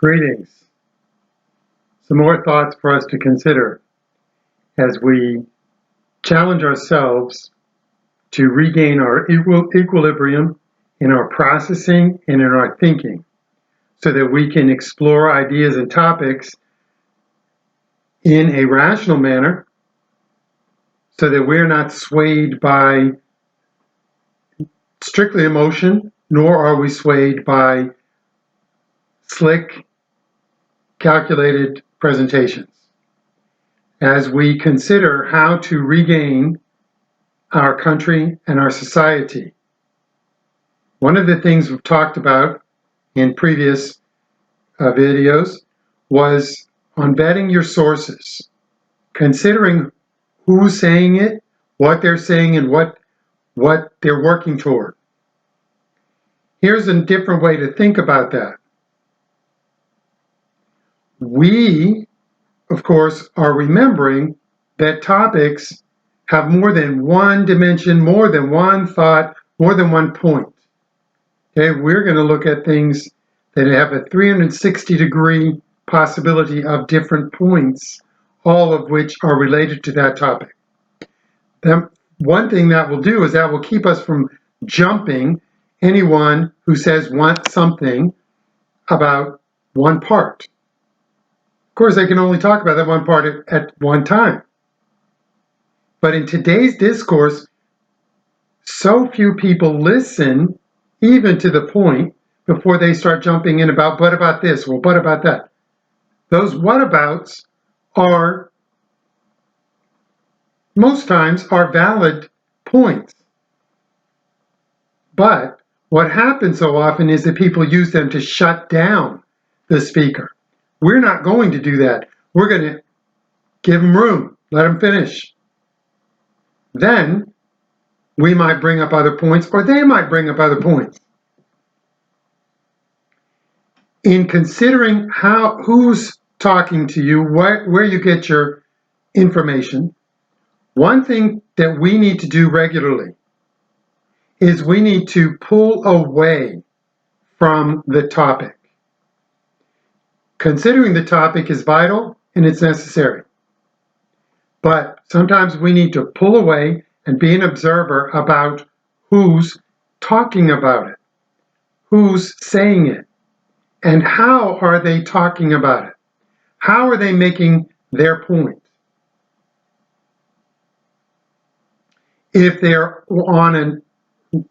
Greetings. Some more thoughts for us to consider as we challenge ourselves to regain our equilibrium in our processing and in our thinking so that we can explore ideas and topics in a rational manner so that we're not swayed by strictly emotion, nor are we swayed by slick, calculated presentations. As we consider how to regain our country and our society, one of the things we've talked about in previous videos was on vetting your sources, considering who's saying it, what they're saying, and what they're working toward. Here's a different way to think about that. We, of course, are remembering that topics have more than one dimension, more than one thought, more than one point. Okay, we're going to look at things that have a 360-degree possibility of different points, all of which are related to that topic. Then one thing that will do is that will keep us from jumping anyone who says something about one part. Of course, they can only talk about that one part at one time. But in today's discourse, so few people listen even to the point before they start jumping in about, what about this? Well, what about that? Those whatabouts are, most times, are valid points. But what happens so often is that people use them to shut down the speaker. We're not going to do that. We're going to give them room, let them finish. Then we might bring up other points, or they might bring up other points. In considering who's talking to you, where you get your information, one thing that we need to do regularly is we need to pull away from the topic. Considering the topic is vital and it's necessary. But sometimes we need to pull away and be an observer about who's talking about it, who's saying it, and how are they talking about it? How are they making their point? If they're on a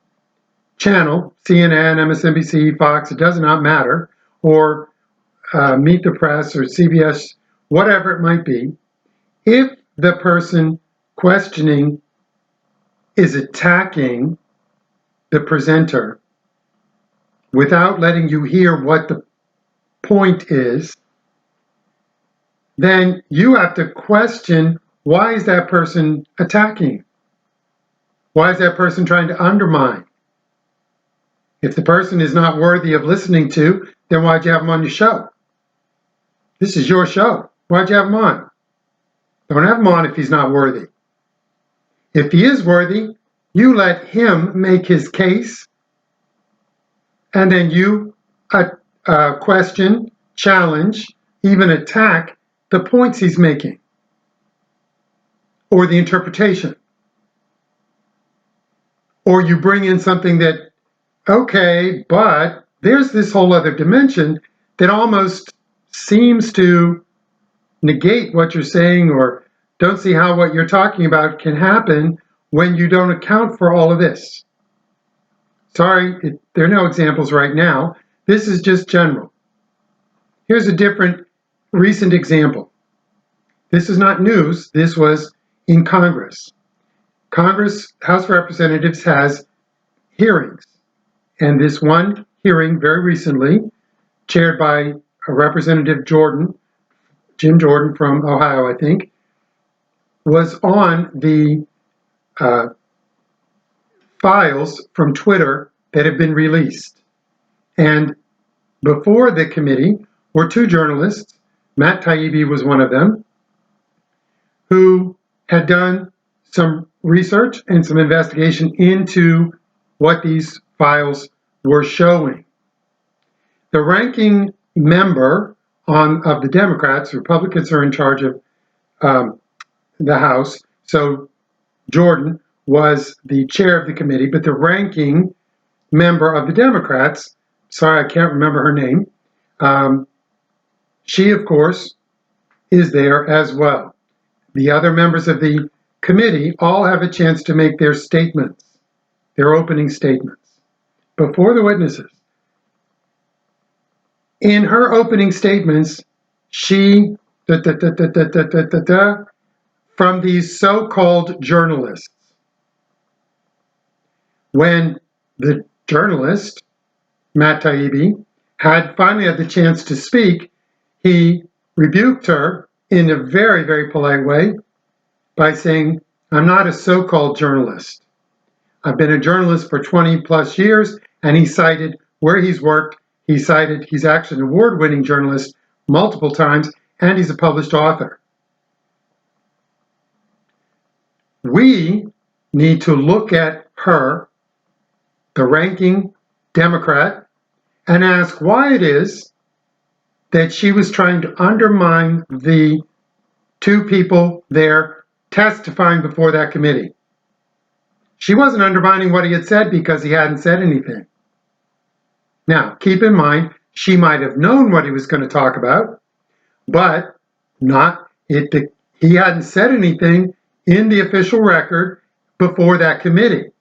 channel, CNN, MSNBC, Fox, it does not matter, or Meet the Press or CBS, whatever it might be, if the person questioning is attacking the presenter without letting you hear what the point is, then you have to question, why is that person attacking? Why is that person trying to undermine? If the person is not worthy of listening to, then why'd you have them on your show? This is your show. Why'd you have him on? Don't have him on if he's not worthy. If he is worthy, you let him make his case, and then you question, challenge, even attack the points he's making or the interpretation. Or you bring in something that, okay, but there's this whole other dimension that almost seems to negate what you're saying, or don't see how what you're talking about can happen when you don't account for all of this. Sorry, there are no examples right now. This is just general. Here's a different recent example. This is not news. This was in Congress. Congress, House of Representatives, has hearings. And this one hearing very recently, chaired by Representative Jim Jordan from Ohio, I think, was on the files from Twitter that have been released. And before the committee were two journalists, Matt Taibbi was one of them, who had done some research and some investigation into what these files were showing. The ranking member of the Democrats. Republicans are in charge of the House. So Jordan was the chair of the committee, but the ranking member of the Democrats, sorry, I can't remember her name, she, of course, is there as well. The other members of the committee all have a chance to make their statements, their opening statements, before the witnesses. In her opening statements, she, from these so-called journalists, when the journalist, Matt Taibbi, finally had the chance to speak, he rebuked her in a very, very polite way by saying, "I'm not a so-called journalist. I've been a journalist for 20 plus years," and he cited where he's worked. He's actually an award-winning journalist multiple times, and he's a published author. We need to look at her, the ranking Democrat, and ask why it is that she was trying to undermine the two people there testifying before that committee. She wasn't undermining what he had said because he hadn't said anything. Now, keep in mind, she might have known what he was going to talk about, but he hadn't said anything in the official record before that committee.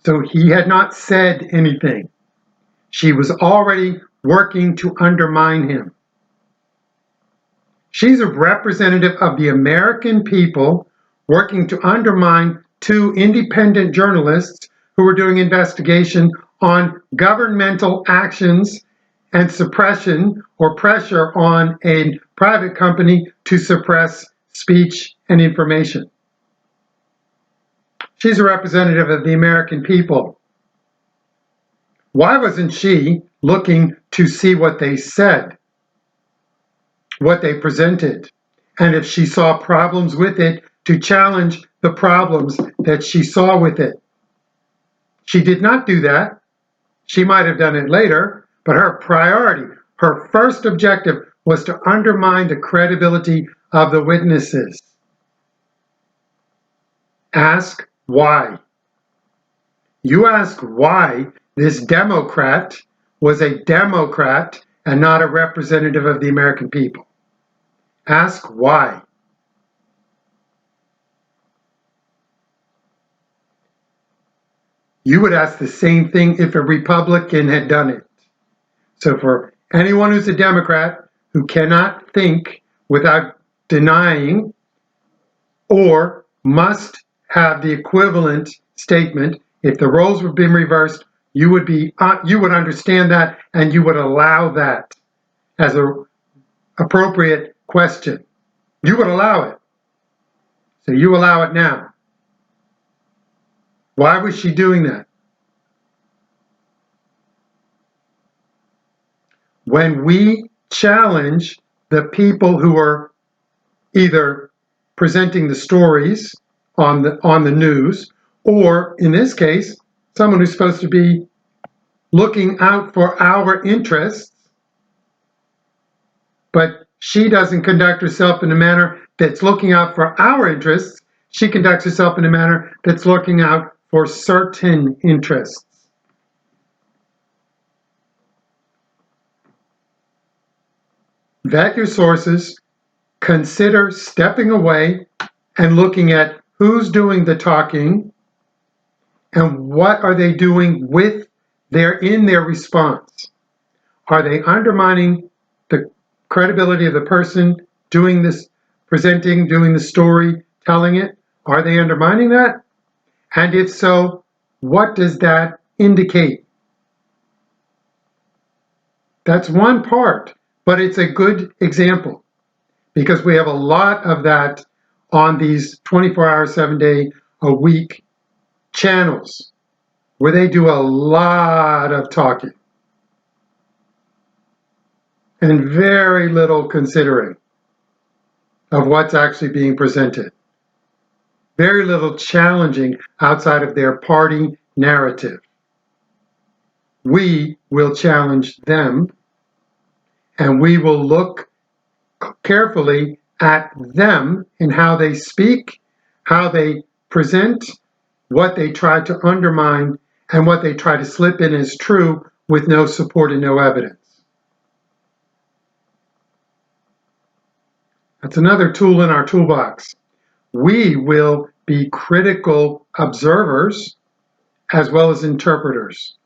So he had not said anything. She was already working to undermine him. She's a representative of the American people working to undermine two independent journalists who were doing investigation on governmental actions and suppression or pressure on a private company to suppress speech and information. She's a representative of the American people. Why wasn't she looking to see what they said, what they presented, and if she saw problems with it, to challenge the problems that she saw with it? She did not do that. She might have done it later, but her priority, her first objective, was to undermine the credibility of the witnesses. Ask why. You ask why this Democrat was a Democrat and not a representative of the American people. Ask why. You would ask the same thing if a Republican had done it. So for anyone who's a Democrat who cannot think without denying or must have the equivalent statement, if the roles would be reversed, you would understand that and you would allow that as an appropriate question. You would allow it. So you allow it now. Why was she doing that? When we challenge the people who are either presenting the stories on the news, or in this case, someone who's supposed to be looking out for our interests, but she doesn't conduct herself in a manner that's looking out for our interests. She conducts herself in a manner that's looking out for certain interests. Vet your sources, consider stepping away and looking at who's doing the talking and what are they doing in their response. Are they undermining the credibility of the person doing this, presenting, doing the story, telling it? Are they undermining that? And if so, what does that indicate? That's one part, but it's a good example because we have a lot of that on these 24-hour, 7-day-a-week channels where they do a lot of talking and very little considering of what's actually being presented. Very little challenging outside of their party narrative. We will challenge them and we will look carefully at them and how they speak, how they present, what they try to undermine, and what they try to slip in as true with no support and no evidence. That's another tool in our toolbox. We will be critical observers as well as interpreters.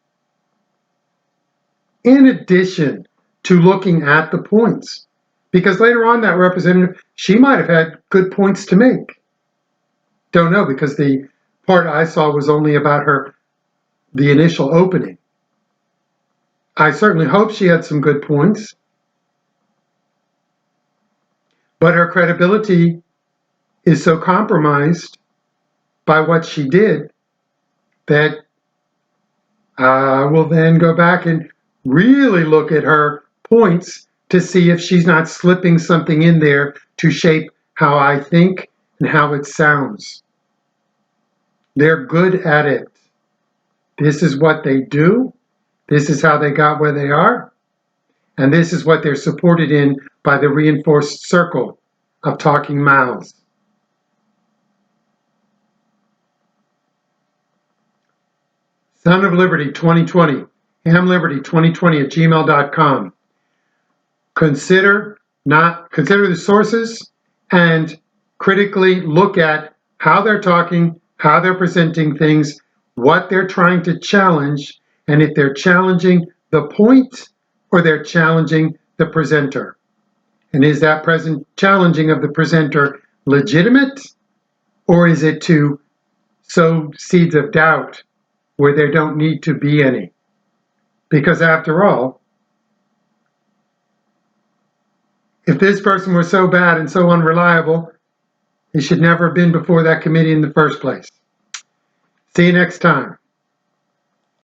In addition to looking at the points, because later on that representative, she might have had good points to make. Don't know, because the part I saw was only about the initial opening. I certainly hope she had some good points, but her credibility is so compromised by what she did that we'll then go back and really look at her points to see if she's not slipping something in there to shape how I think and how it sounds. They're good at it. This is what they do. This is how they got where they are. And this is what they're supported in by the reinforced circle of talking mouths. Son of Liberty 2020, hamliberty2020@gmail.com. Consider the sources and critically look at how they're talking, how they're presenting things, what they're trying to challenge, and if they're challenging the point or they're challenging the presenter. And is that present challenging of the presenter legitimate, or is it to sow seeds of doubt where there don't need to be any? Because after all, if this person was so bad and so unreliable, he should never have been before that committee in the first place. See you next time.